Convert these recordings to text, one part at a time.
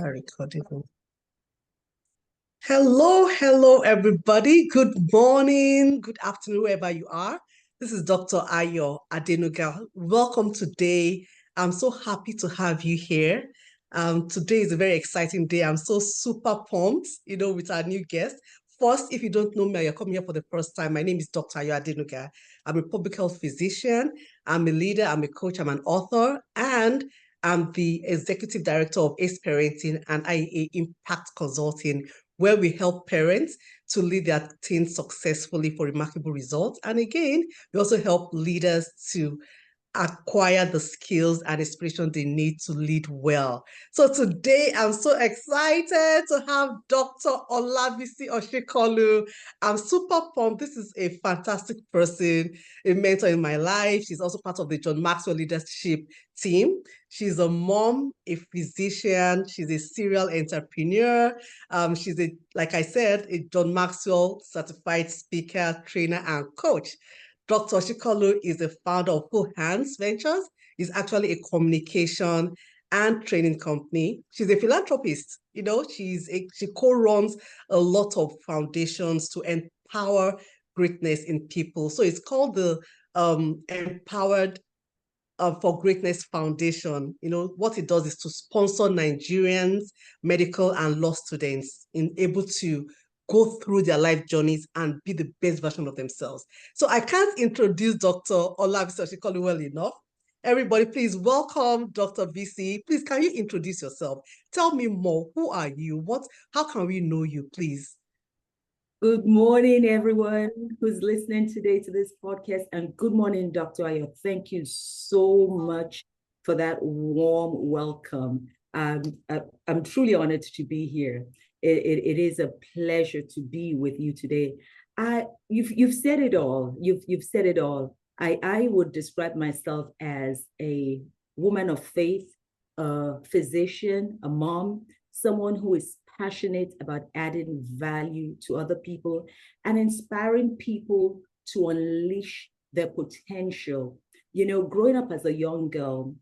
Start recording. Hello, everybody. Good morning, good afternoon, wherever you are. This is Dr. Ayo Adenuga. Welcome today. I'm so happy to have you here. Today is a very exciting day. I'm so super pumped, with our new guest. First, if you don't know me, you're coming here for the first time. My name is Dr. Ayo Adenuga. I'm a public health physician. I'm a leader. I'm a coach. I'm an author. And I'm the executive director of ACE Parenting and IEA Impact Consulting, where we help parents to lead their teens successfully for remarkable results. And again, we also help leaders to acquire the skills and inspiration they need to lead well. So today, I'm so excited to have Dr. Olabisi Oshikanlu. I'm super pumped. This is a fantastic person, a mentor in my life. She's also part of the John Maxwell Leadership team. She's a mom, a physician. She's a serial entrepreneur. She's like I said, a John Maxwell certified speaker, trainer, and coach. Dr. Oshikanlu is the founder of Whole Hands Ventures. Is actually a communication and training company. She's a philanthropist. She co-runs a lot of foundations to empower greatness in people. So it's called the Empowered for Greatness Foundation. What it does is to sponsor Nigerians, medical and law students in able to go through their life journeys and be the best version of themselves. So I can't introduce Dr. Olabisi Oshikanlu well enough. Everybody, please welcome Dr. VC. Please, can you introduce yourself? Tell me more. Who are you? How can we know you, please? Good morning, everyone who's listening today to this podcast. And good morning, Dr. Ayo. Thank you so much for that warm welcome. I'm truly honored to be here. It is a pleasure to be with you today. You've said it all. You've said it all. I would describe myself as a woman of faith, a physician, a mom, someone who is passionate about adding value to other people and inspiring people to unleash their potential. Growing up as a young girl,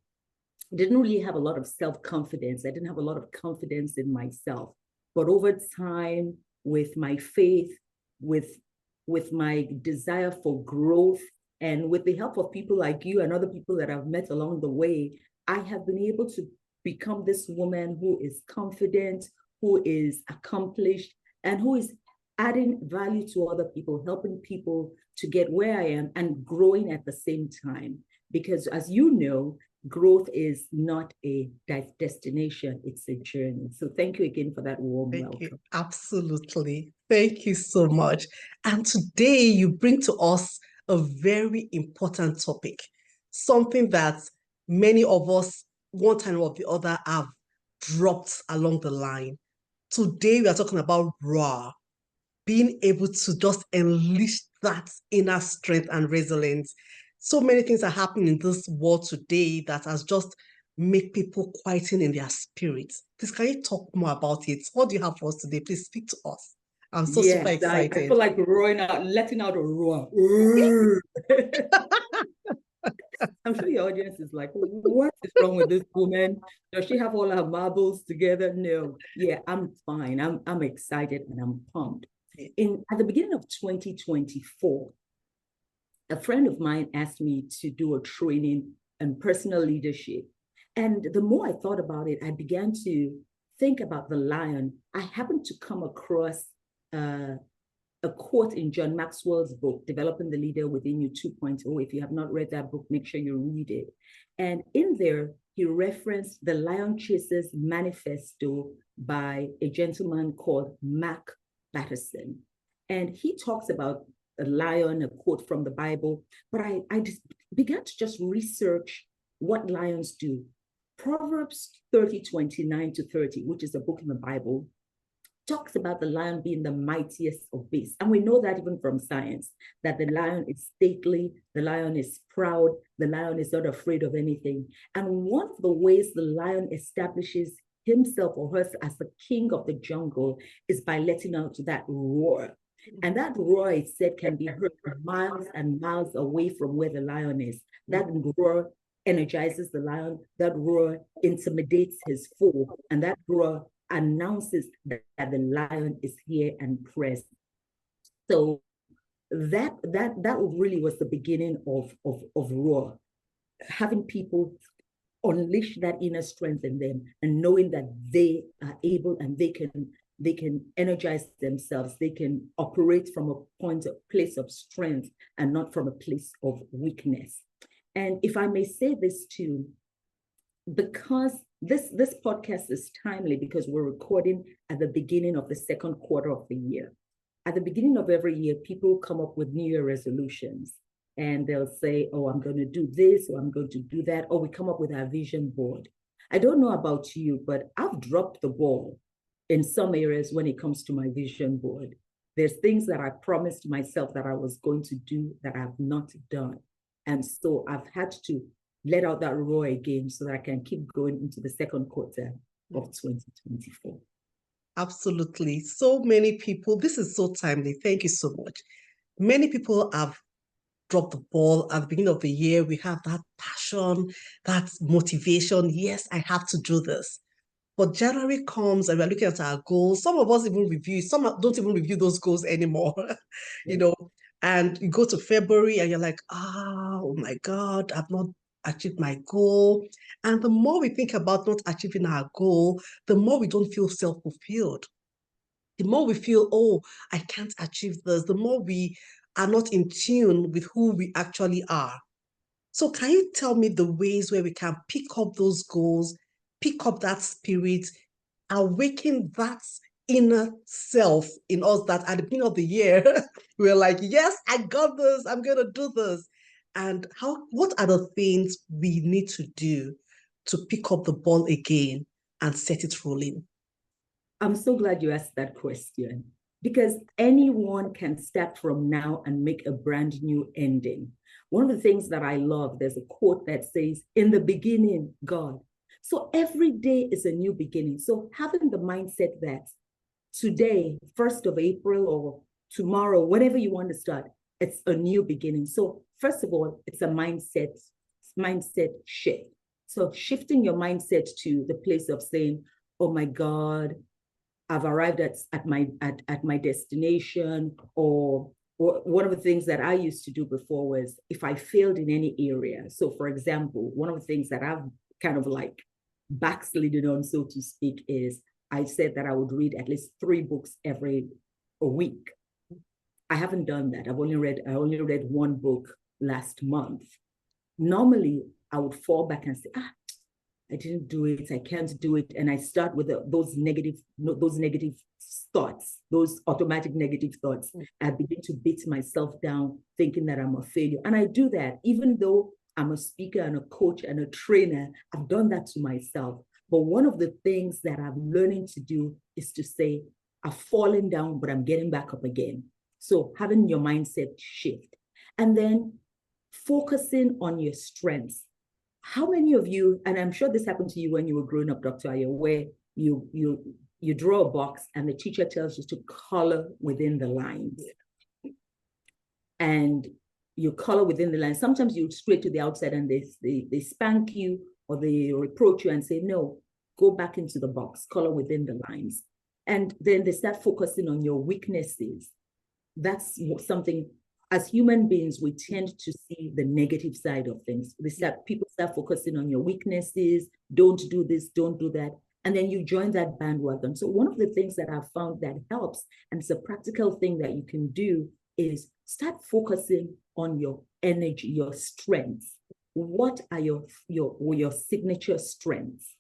I didn't really have a lot of self-confidence. I didn't have a lot of confidence in myself. But over time, with my faith, with my desire for growth, and with the help of people like you and other people that I've met along the way, I have been able to become this woman who is confident, who is accomplished, and who is adding value to other people, helping people to get where I am and growing at the same time. Because as you know, growth is not a destination, it's a journey. So thank you again for that warm welcome. You. Absolutely. Thank you so much. And today you bring to us a very important topic, something that many of us, one time or the other, have dropped along the line. Today we are talking about raw, being able to just unleash that inner strength and resilience. So many things are happening in this world today that has just made people quieting in their spirits. Please, can you talk more about it? What do you have for us today? Please speak to us. I'm so super excited. I feel like roaring out, letting out a roar. I'm sure your audience is like, what is wrong with this woman? Does she have all her marbles together? No. Yeah, I'm fine. I'm excited and I'm pumped. At the beginning of 2024, a friend of mine asked me to do a training on personal leadership. And the more I thought about it, I began to think about the lion. I happened to come across a quote in John Maxwell's book, Developing the Leader Within You 2.0. If you have not read that book, make sure you read it. And in there, he referenced the Lion Chasers Manifesto by a gentleman called Mac Patterson. And he talks about a lion, a quote from the Bible, but I just began to just research what lions do. Proverbs 30:29-30, which is a book in the Bible, talks about the lion being the mightiest of beasts. And we know that even from science, that the lion is stately, the lion is proud, the lion is not afraid of anything. And one of the ways the lion establishes himself or herself as the king of the jungle is by letting out that roar. And that roar, it said, can be heard miles and miles away from where the lion is. That roar energizes the lion, that roar intimidates his foe, and that roar announces that the lion is here and present. So that really was the beginning of roar, having people unleash that inner strength in them and knowing that they are able and they can energize themselves. They can operate from a place of strength and not from a place of weakness. And if I may say this too, because this podcast is timely because we're recording at the beginning of the second quarter of the year. At the beginning of every year, people come up with New Year resolutions. And they'll say, oh, I'm going to do this, or I'm going to do that, or we come up with our vision board. I don't know about you, but I've dropped the ball in some areas when it comes to my vision board. There's things that I promised myself that I was going to do that I have not done. And so I've had to let out that roar again so that I can keep going into the second quarter of 2024. Absolutely. So many people, this is so timely. Thank you so much. Many people have dropped the ball at the beginning of the year. We have that passion, that motivation. Yes, I have to do this. But January comes and we're looking at our goals. Some of us even review, some don't even review those goals anymore, and you go to February and you're like, oh my God, I've not achieved my goal. And the more we think about not achieving our goal, the more we don't feel self-fulfilled. The more we feel, oh, I can't achieve this, the more we are not in tune with who we actually are. So can you tell me the ways where we can pick up those goals, pick up that spirit, awaken that inner self in us that at the beginning of the year, we're like, yes, I got this, I'm going to do this. And what are the things we need to do to pick up the ball again and set it rolling? I'm so glad you asked that question because anyone can start from now and make a brand new ending. One of the things that I love, there's a quote that says, in the beginning, God. So every day is a new beginning. So having the mindset that today, 1st of April or tomorrow, whenever you want to start, it's a new beginning. So first of all, it's a mindset shift. So shifting your mindset to the place of saying, oh my God, I've arrived at my destination, or one of the things that I used to do before was if I failed in any area. So for example, one of the things that I've kind of like backslidden on, so to speak, is I said that I would read at least 3 books every week. I haven't done that. I only read 1 book last month. Normally, I would fall back and say, I didn't do it, I can't do it. And I start with those negative thoughts, those automatic negative thoughts. I begin to beat myself down thinking that I'm a failure. And I do that, even though I'm a speaker and a coach and a trainer, I've done that to myself. But one of the things that I'm learning to do is to say, I've fallen down, but I'm getting back up again. So having your mindset shift. And then focusing on your strengths. How many of you, and I'm sure this happened to you when you were growing up, Dr. Ayo, where you draw a box and the teacher tells you to color within the lines. And you color within the lines. Sometimes you straight to the outside and they spank you or they reproach you and say, no, go back into the box, color within the lines. And then they start focusing on your weaknesses. That's something. As human beings, we tend to see the negative side of things. People start focusing on your weaknesses, don't do this, don't do that. And then you join that bandwagon. So one of the things that I've found that helps, and it's a practical thing that you can do, is start focusing on your energy, your strengths. What are your signature strengths?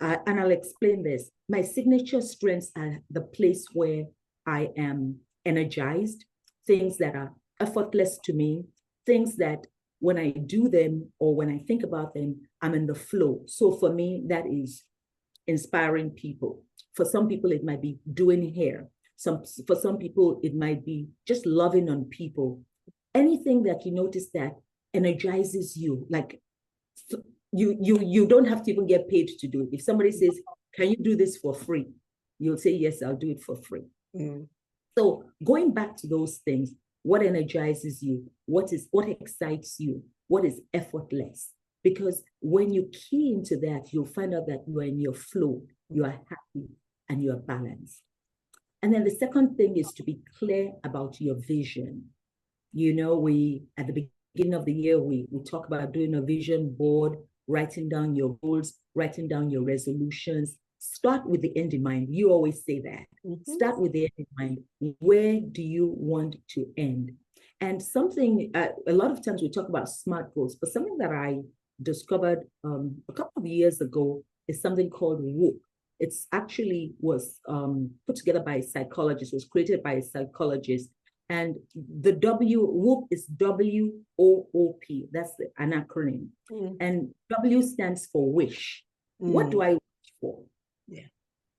And I'll explain this. My signature strengths are the place where I am energized, things that are effortless to me, things that when I do them or when I think about them, I'm in the flow. So for me, that is inspiring people. For some people, it might be doing hair. For some people, it might be just loving on people. Anything that you notice that energizes you, like you don't have to even get paid to do it. If somebody says, can you do this for free? You'll say, yes, I'll do it for free. So going back to those things, what energizes you? What excites you? What is effortless? Because when you key into that, you'll find out that you are in your flow, you are happy, and you are balanced. And then the second thing is to be clear about your vision. We at the beginning of the year, we talk about doing a vision board, writing down your goals, writing down your resolutions. Start with the end in mind. You always say that. Start with the end in mind. Where do you want to end? And something, a lot of times we talk about SMART goals, but something that I discovered a couple of years ago is something called WHOOP. It's actually was put together by a psychologist, was created by a psychologist. And the WHOOP is WOOP. That's an acronym. And W stands for wish. What do I wish for? Yeah.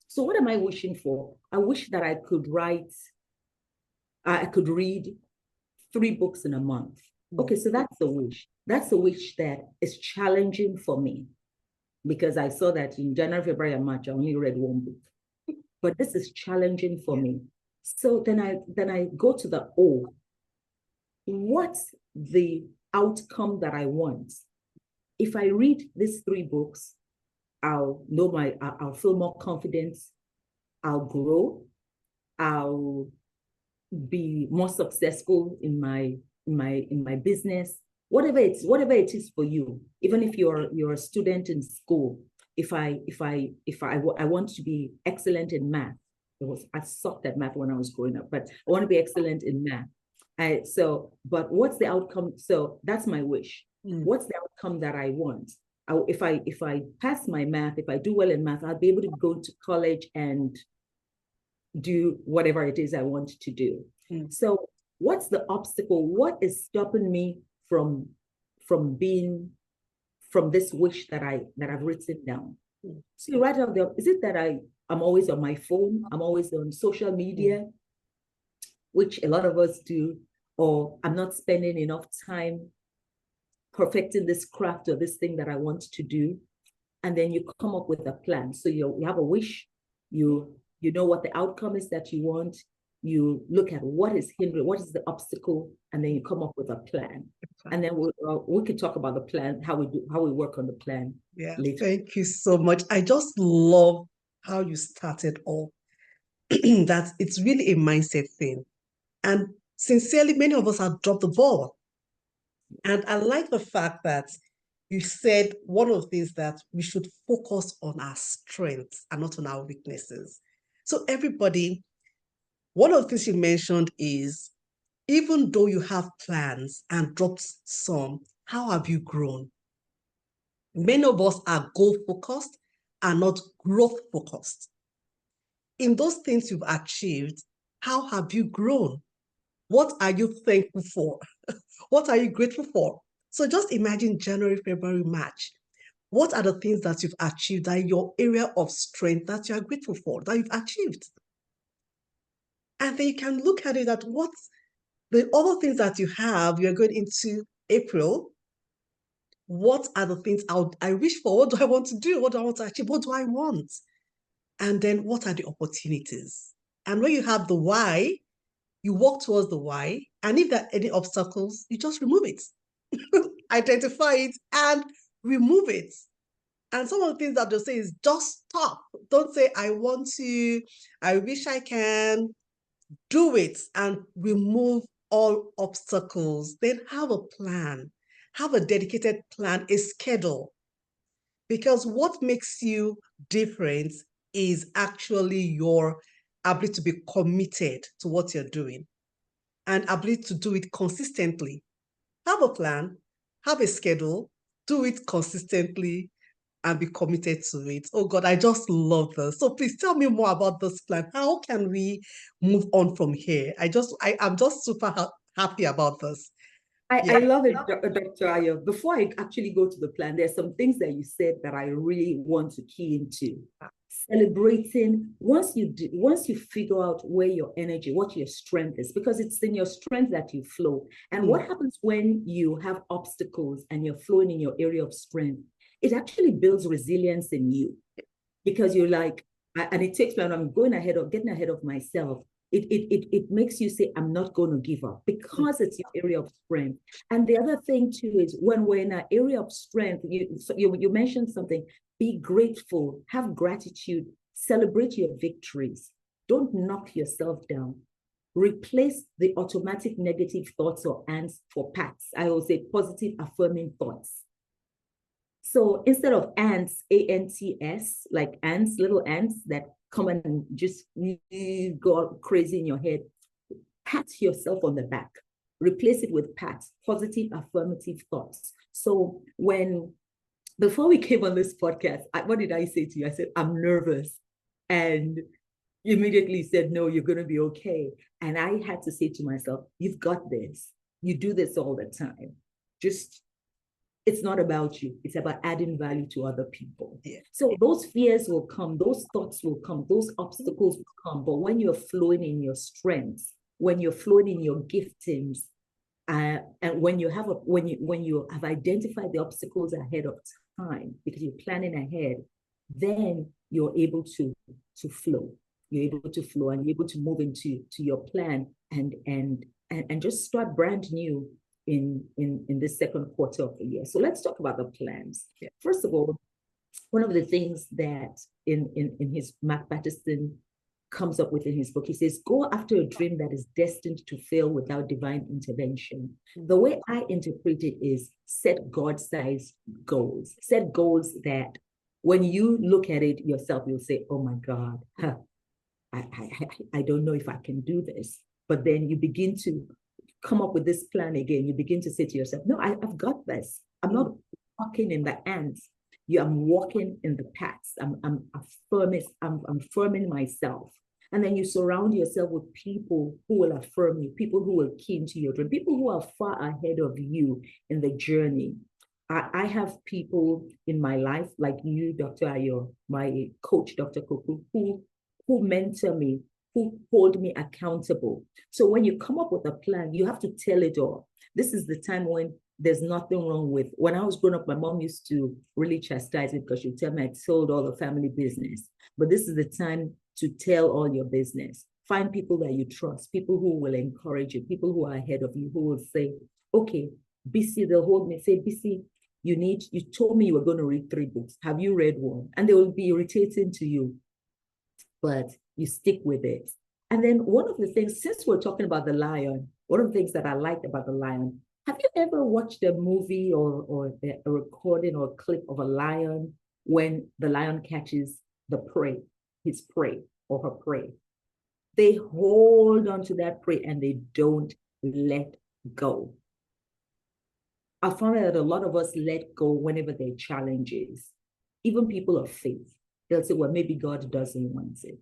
So what am I wishing for? I wish that I could read 3 books in a month. Okay, so that's a wish. That's a wish that is challenging for me, because I saw that in January, February, and March, I only read 1 book. But this is challenging for me. So then I go to the O. What's the outcome that I want? If I read these 3 books, I'll feel more confidence. I'll grow. I'll be more successful in my business. Whatever it is for you. Even if you're a student in school, if I want to be excellent in math. I sucked at math when I was growing up, but I want to be excellent in math. But what's the outcome? So that's my wish. What's the outcome that I want? If I pass my math, if I do well in math, I'll be able to go to college and do whatever it is I want to do. So what's the obstacle? What is stopping me from this wish that I've written down? So you write out there, is it that I'm always on my phone? I'm always on social media, which a lot of us do, or I'm not spending enough time perfecting this craft or this thing that I want to do. And then you come up with a plan. So you have a wish, you know what the outcome is that you want, you look at what is hindering, what is the obstacle, and then you come up with a plan. And then we could talk about the plan, how we work on the plan. Yeah, later. thank you so much. I just love how you started off. That it's really a mindset thing. And sincerely, many of us have dropped the ball. And I like the fact that you said one of the things that we should focus on our strengths and not on our weaknesses. So everybody, one of the things you mentioned is, even though you have plans and dropped some, how have you grown? Many of us are goal-focused and not growth-focused. In those things you've achieved, how have you grown? What are you thankful for? What are you grateful for? So just imagine January, February, March. What are the things that you've achieved, that your area of strength that you are grateful for, that you've achieved? And then you can look at it at what's the other things that you have. You're going into April. What are the things I wish for? What do I want to do? What do I want to achieve? What do I want? And then what are the opportunities? And when you have the why, you walk towards the why. And if there are any obstacles, you just remove it. Identify it and remove it. And some of the things that they'll say is just stop. Don't say, I want to, I wish I can. Do it and remove all obstacles. Then have a plan. Have a dedicated plan, a schedule. Because what makes you different is actually your ability to be committed to what you're doing and ability to do it consistently. Have a plan, have a schedule, do it consistently, and be committed to it. Oh God, I just love this. So please tell me more about this plan. How can we move on from here? I'm just super happy about this. I love it, Dr. Ayo. Before I actually go to the plan, there's some things that you said that I really want to key into. Celebrating, once you figure out where your energy, what your strength is, because it's in your strength that you flow. And what happens when you have obstacles and you're flowing in your area of strength? It actually builds resilience in you, because you're like, and it takes me, and I'm getting ahead of myself. it makes you say, I'm not going to give up, because it's your area of strength. And the other thing too is, when we're in an area of strength, you mentioned something, be grateful, have gratitude, celebrate your victories. Don't knock yourself down. Replace the automatic negative thoughts or ants for pats. I always say positive affirming thoughts. So instead of ants, ants, like ants, little ants that come and just go crazy in your head, pat yourself on the back. Replace it with pats, positive affirmative thoughts. So before we came on this podcast, what did I say to you? I said, I'm nervous. And you immediately said, no, you're going to be okay. And I had to say to myself, you've got this. You do this all the time. It's not about you. It's about adding value to other people. Yeah. So those fears will come, those thoughts will come, those obstacles will come. But when you're flowing in your strengths, when you're flowing in your giftings, and when you have identified the obstacles ahead of time, because you're planning ahead, then you're able to flow. You're able to flow, and you're able to move into your plan and just start brand new in this second quarter of the year. So let's talk about the plans. Yeah. First of all, one of the things that in his Mark Batterson comes up with in his book, he says, go after a dream that is destined to fail without divine intervention. The way I interpret it is, set God-sized goals. Set goals that when you look at it yourself, you'll say, oh my God, I don't know if I can do this. But then you begin to come up with this plan again. You begin to say to yourself, no, I've got this. I'm not walking in the ants. I'm walking in the paths. I'm affirming myself. And then you surround yourself with people who will affirm you, people who will key into your dream, people who are far ahead of you in the journey. I have people in my life like you, Dr. Ayo, my coach, Dr. Koku, who mentor me, who hold me accountable. So when you come up with a plan, you have to tell it all. This is the time when there's nothing wrong with. When I was growing up, my mom used to really chastise me because she'd tell me I told all the family business. But this is the time to tell all your business. Find people that you trust, people who will encourage you, people who are ahead of you, who will say, okay, BC, they'll hold me, say, BC, you told me you were going to read 3 books. Have you read one? And they will be irritating to you, but you stick with it. And then one of the things, since we're talking about the lion, one of the things that I liked about the lion, have you ever watched a movie or a recording or a clip of a lion when the lion catches the prey, his prey or her prey? They hold on to that prey and they don't let go. I found that a lot of us let go whenever there are challenges. Even people of faith, they'll say, well, maybe God doesn't want it.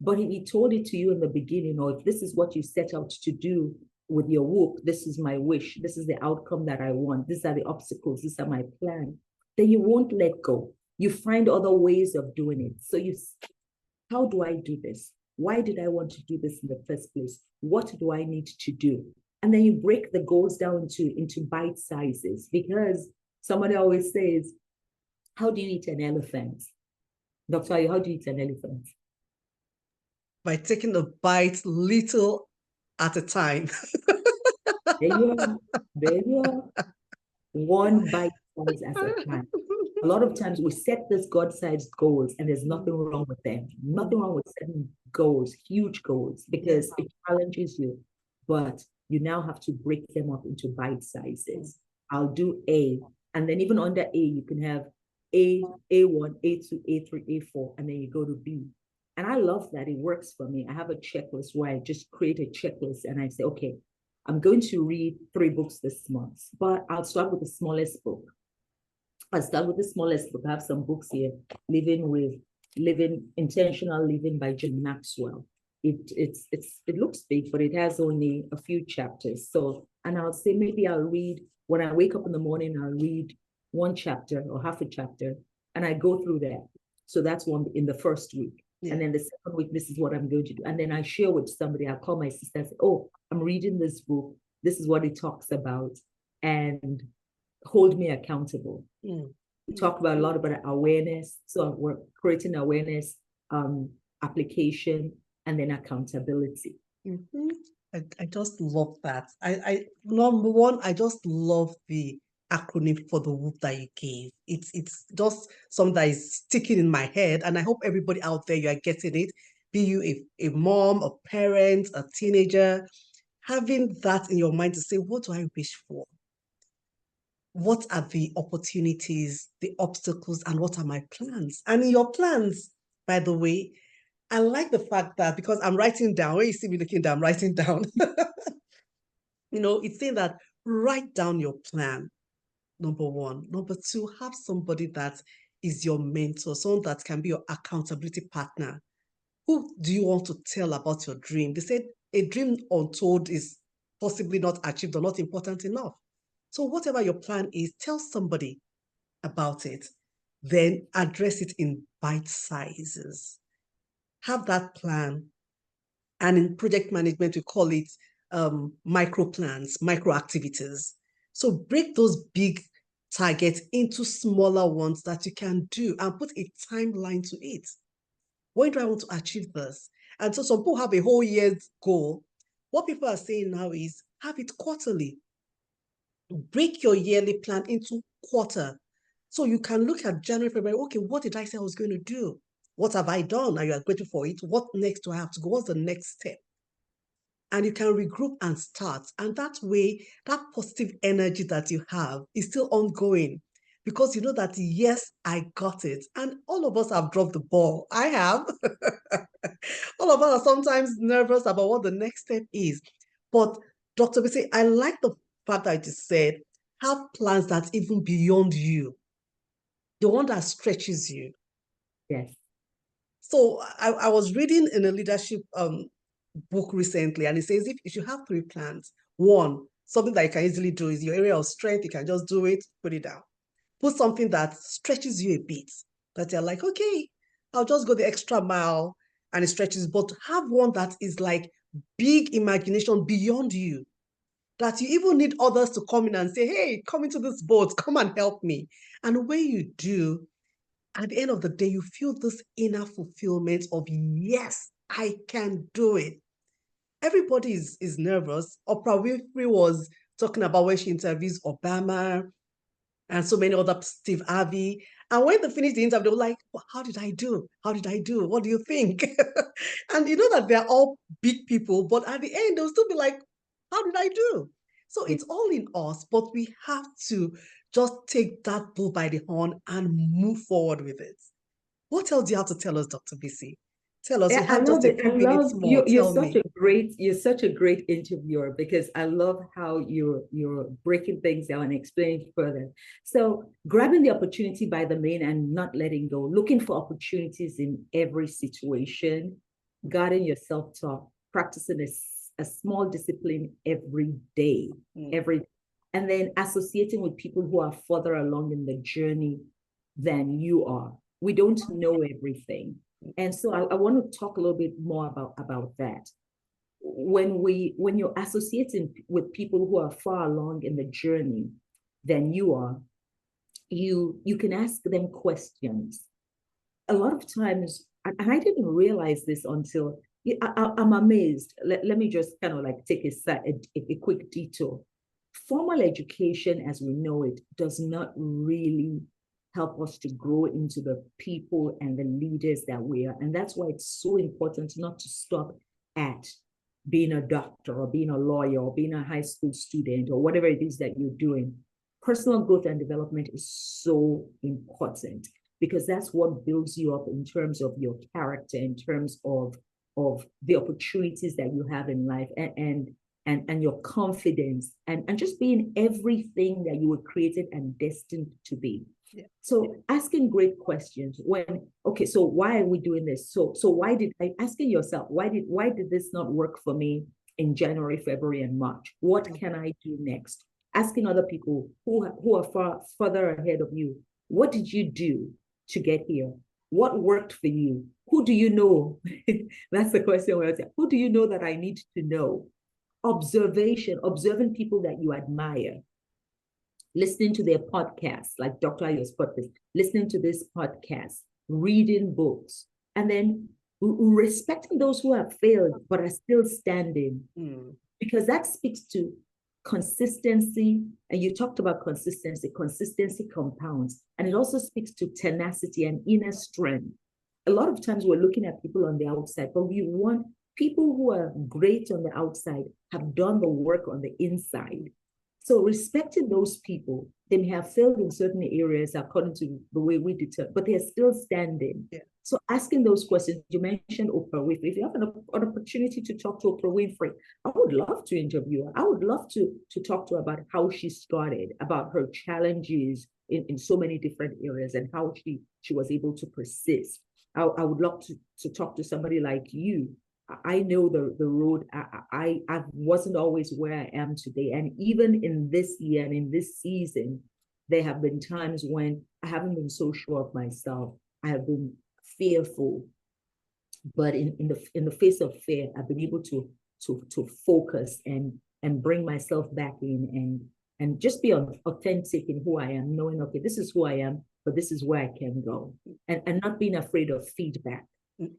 But if he told it to you in the beginning, or if this is what you set out to do with your work, this is my wish, this is the outcome that I want, these are the obstacles, these are my plan, then you won't let go. You find other ways of doing it. So how do I do this? Why did I want to do this in the first place? What do I need to do? And then you break the goals down into bite sizes, because somebody always says, how do you eat an elephant? Dr. Ayo, how do you eat an elephant? By taking a bite little at a time. There you are. There you are. One bite size at a time. A lot of times we set these God-sized goals and there's nothing wrong with them. Nothing wrong with setting goals, huge goals, because it challenges you. But you now have to break them up into bite sizes. I'll do A. And then even under A, you can have A, A1, A2, A3, A4, and then you go to B. And I love that. It works for me. I have a checklist where I just create a checklist and I say, okay, I'm going to read 3 books this month, but I'll start with the smallest book. I'll start with the smallest book. I have some books here, Intentional Living by John Maxwell. It looks big, but it has only a few chapters. So, and I'll say maybe I'll read, when I wake up in the morning, I'll read 1 chapter or half a chapter, and I go through that. So that's one in the first week. Yeah. And then the second week, this is what I'm going to do. And then I share with somebody. I'll call my sister and say, oh, I'm reading this book. This is what it talks about. And hold me accountable. Mm. We talk about a lot about awareness. So we're creating awareness application. and then accountability. Mm-hmm. I just love that. Number one, I just love the acronym for the whoop that you gave. It's just something that is sticking in my head, and I hope everybody out there you are getting it. Be you a mom, a parent, a teenager, having that in your mind to say, what do I wish for? What are the opportunities, the obstacles, and what are my plans? And in your plans, by the way, I like the fact that because I'm writing down, when you see me looking down, I'm writing down, it's saying that write down your plan, number one. Number two, have somebody that is your mentor, someone that can be your accountability partner. Who do you want to tell about your dream? They said a dream untold is possibly not achieved or not important enough. So whatever your plan is, tell somebody about it. Then address it in bite sizes. Have that plan. And in project management, we call it micro plans, micro activities. So break those big targets into smaller ones that you can do and put a timeline to it. When do I want to achieve this? And so some people have a whole year's goal. What people are saying now is have it quarterly. Break your yearly plan into quarter. So you can look at January, February, okay, what did I say I was going to do? What have I done? Are you grateful for it? What next do I have to go? What's the next step? And you can regroup and start. And that way, that positive energy that you have is still ongoing because you know that, yes, I got it. And all of us have dropped the ball. I have. All of us are sometimes nervous about what the next step is. But Dr. Bisi, I like the fact that you said, have plans that's even beyond you, the one that stretches you. Yes. So I was reading in a leadership book recently, and it says if you have three plans, one, something that you can easily do is your area of strength, you can just do it, put it down. Put something that stretches you a bit, that you're like, okay, I'll just go the extra mile and it stretches, but have one that is like big imagination beyond you, that you even need others to come in and say, hey, come into this boat, come and help me. And when you do, at the end of the day, you feel this inner fulfillment of, yes, I can do it. Everybody is nervous. Oprah Winfrey was talking about when she interviews Obama and so many other, Steve Harvey. And when they finished the interview, they were like, well, how did I do? How did I do? What do you think? And you know that they're all big people, but at the end, they'll still be like, how did I do? So it's all in us, but we have to just take that bull by the horn and move forward with it. What else do you have to tell us, Dr. BC? Tell us, we Yeah, I have just love a it. I few love minutes more. you. Tell me. You're such a great interviewer because I love how you're breaking things down and explaining further. So grabbing the opportunity by the mane and not letting go, looking for opportunities in every situation, guarding your self-talk, practicing a small discipline every day, and then associating with people who are further along in the journey than you are. We don't know everything. And so I want to talk a little bit more about that. When you're associating with people who are far along in the journey than you are, you can ask them questions. A lot of times, and I didn't realize this until I'm amazed. Let me just kind of like take a quick detour. Formal education, as we know it, does not really help us to grow into the people and the leaders that we are. And that's why it's so important not to stop at being a doctor or being a lawyer or being a high school student or whatever it is that you're doing. Personal growth and development is so important because that's what builds you up in terms of your character, in terms of the opportunities that you have in life and your confidence and just being everything that you were created and destined to be. Yeah. So asking great questions so why are we doing this? So asking yourself, why did this not work for me in January, February, and March? What can I do next? Asking other people who are further ahead of you, what did you do to get here? What worked for you? Who do you know? That's the question where I say, who do you know that I need to know? Observing people that you admire, listening to their podcasts, like Dr. Ayo's podcast, listening to this podcast, reading books, and then respecting those who have failed but are still standing, Mm. because that speaks to consistency. And you talked about consistency. Consistency compounds, and it also speaks to tenacity and inner strength. A lot of times we're looking at people on the outside, but we want people who are great on the outside have done the work on the inside. So respecting those people, they may have failed in certain areas according to the way we determine, but they're still standing. Yeah. So asking those questions, you mentioned Oprah Winfrey. If you have an opportunity to talk to Oprah Winfrey, I would love to interview her. I would love to talk to her about how she started, about her challenges in so many different areas, and how she was able to persist. I would love to talk to somebody like you. I know the road. I wasn't always where I am today. And even in this year and in this season, there have been times when I haven't been so sure of myself. I have been fearful. But in the face of fear, I've been able to focus and bring myself back in and just be authentic in who I am, knowing, okay, this is who I am, but this is where I can go. And not being afraid of feedback.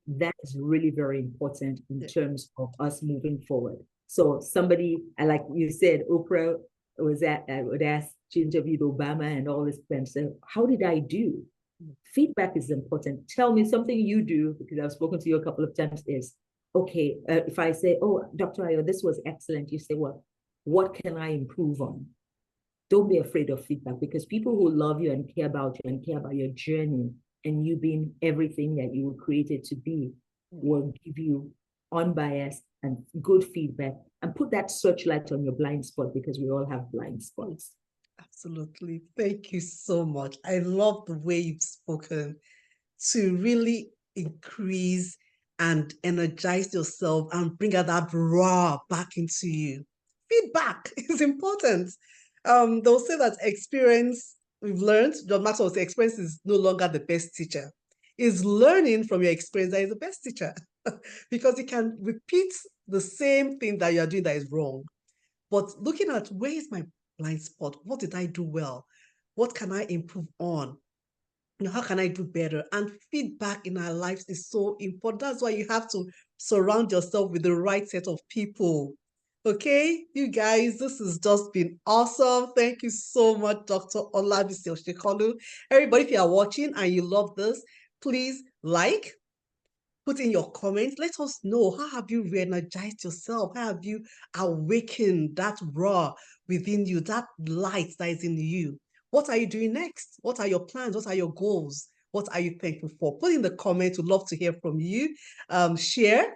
That is really very important in terms of us moving forward. So somebody, like you said, Oprah would ask to interview Obama and all this and say, how did I do? Feedback is important. Tell me something you do, because I've spoken to you a couple of times, is, okay, if I say, oh, Dr. Ayo, this was excellent, you say, well, what can I improve on? Don't be afraid of feedback, because people who love you and care about you and care about your journey and you being everything that you were created to be will give you unbiased and good feedback, and put that searchlight on your blind spot, because we all have blind spots. Absolutely. Thank you so much. I love the way you've spoken to really increase and energize yourself and bring out that raw back into you. Feedback is important. They'll say that experience, we've learned, John Maxwell will say, experience is no longer the best teacher. It's learning from your experience that is the best teacher because you can repeat the same thing that you're doing that is wrong. But looking at, where is my blind spot? What did I do well? What can I improve on? How can I do better? And feedback in our lives is so important. That's why you have to surround yourself with the right set of people. Okay, you guys, this has just been awesome. Thank you so much, Dr. Olabisi Oshikanlu. Everybody, if you are watching and you love this, please like, put in your comments. Let us know, how have you re-energized yourself? How have you awakened that raw within you, that light that is in you? What are you doing next? What are your plans? What are your goals? What are you thankful for? Put in the comments. We'd love to hear from you. Share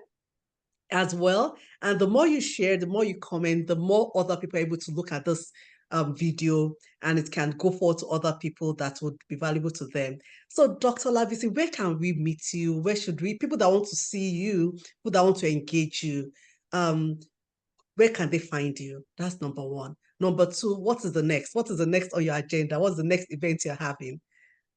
as well. And the more you share, the more you comment, the more other people are able to look at this video, and it can go forward to other people that would be valuable to them. So Dr. Olabisi, where can we meet you? Where should we, people that want to see you, people that want to engage you, where can they find you? That's number one. Number two, what is the next? What is the next on your agenda? What's the next event you're having?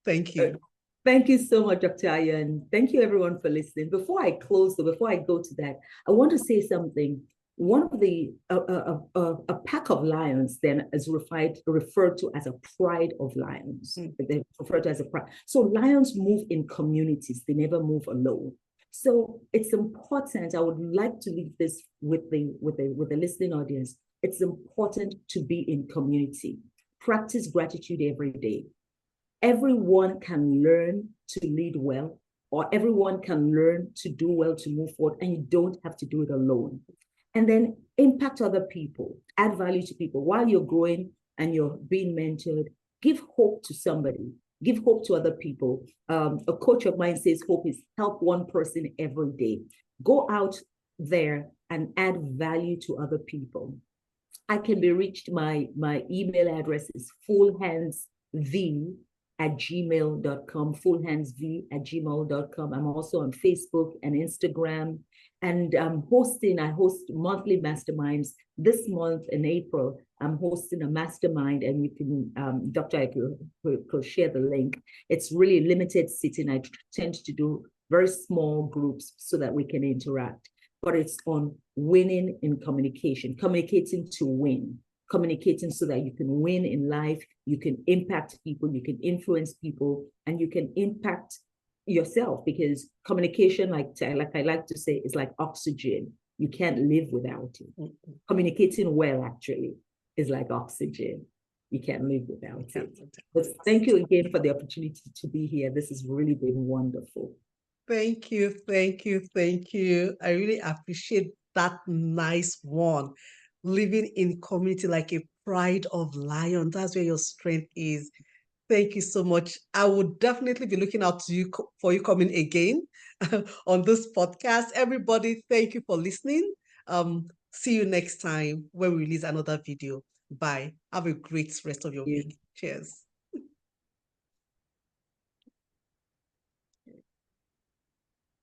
Thank you. Thank you so much, Dr. Ayan. Thank you, everyone, for listening. Before I close, though, before I go to that, I want to say something. One of the, a pack of lions then is referred to as a pride of lions. They're referred to as a pride. So lions move in communities. They never move alone. So it's important. I would like to leave this with the listening audience. It's important to be in community. Practice gratitude every day. Everyone can learn to lead well, or everyone can learn to do well, to move forward, and you don't have to do it alone. And then impact other people, add value to people. While you're growing and you're being mentored, give hope to somebody, give hope to other people. A coach of mine says hope is help one person every day. Go out there and add value to other people. I can be reached, my email address is fullhandsv@gmail.com, fullhandsv@gmail.com. I'm also on Facebook and Instagram. And I host monthly masterminds. This month in April, I'm hosting a mastermind, and you can, Dr. I could share the link. It's really limited sitting. I tend to do very small groups so that we can interact. But it's on winning in communication, communicating to win, communicating so that you can win in life, you can impact people, you can influence people, and you can impact yourself, because communication, like I like to say, is like oxygen. You can't live without it. Mm-hmm. Communicating well, actually, is like oxygen. You can't live without it. But thank you again for the opportunity to be here. This has really been wonderful. Thank you, thank you, thank you. I really appreciate that nice one. Living in community like a pride of lion. That's where your strength is. Thank you so much. I would definitely be looking out to you for you coming again on this podcast. Everybody, thank you for listening. See you next time when we release another video. Bye. Have a great rest of your week. Cheers.